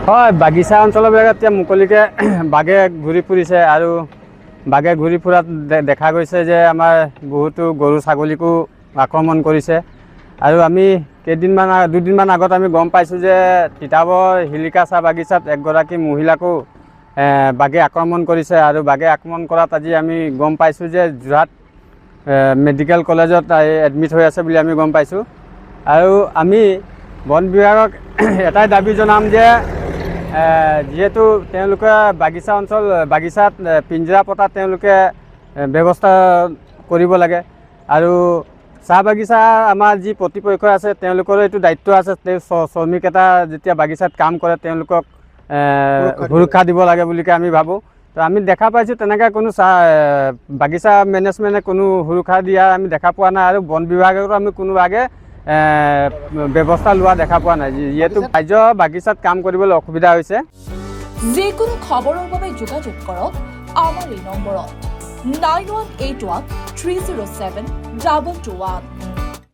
হয়, বাগিচা অঞ্চলবিলাকত এতিয়া মুকলিকৈ বাঘে ঘূৰি ফুৰিছে আৰু বাঘে ঘূৰি ফুৰাত দেখা গৈছে যে আমাৰ বহুতো গৰু ছাগলীকো আক্ৰমণ কৰিছে। আৰু আমি দুদিনমান আগত আমি গম পাইছোঁ যে তিতাবৰ শিলিকা চাহ বাগিচাত এগৰাকী মহিলাকো বাঘে আক্ৰমণ কৰিছে। আৰু বাঘে আক্ৰমণ কৰাত আজি আমি গম পাইছোঁ যে যোৰহাট মেডিকেল কলেজত এডমিট হৈ আছে বুলি আমি গম পাইছোঁ। আৰু আমি বন বিভাগক এটাই দাবী জনাম যে যিহেতু তেওঁলোকে বাগিচাত পিঞ্জৰা পতাত তেওঁলোকে ব্যৱস্থা কৰিব লাগে। আৰু চাহ বাগিচা আমাৰ যি কৰ্তৃপক্ষ আছে তেওঁলোকৰো এইটো দায়িত্ব আছে। শ্ৰমিক এটা যেতিয়া বাগিচাত কাম কৰে তেওঁলোকক সুৰক্ষা দিব লাগে বুলি আমি ভাবোঁ। তো আমি দেখা পাইছোঁ তেনেকৈ কোনো বাগিচা মেনেজমেণ্টে কোনো সুৰক্ষা দিয়া আমি দেখা পোৱা নাই। আৰু বন বিভাগতো আমি কোনোভাগে ব্যৱস্থা লোৱা দেখা পোৱা নাই, যিহেতু ৰাজ্য বাগিচাত কাম কৰিবলৈ অসুবিধা হৈছে। যিকোনো খবৰৰ বাবে যোগাযোগ কৰক আমাৰ এই নম্বৰত 9181 307 221।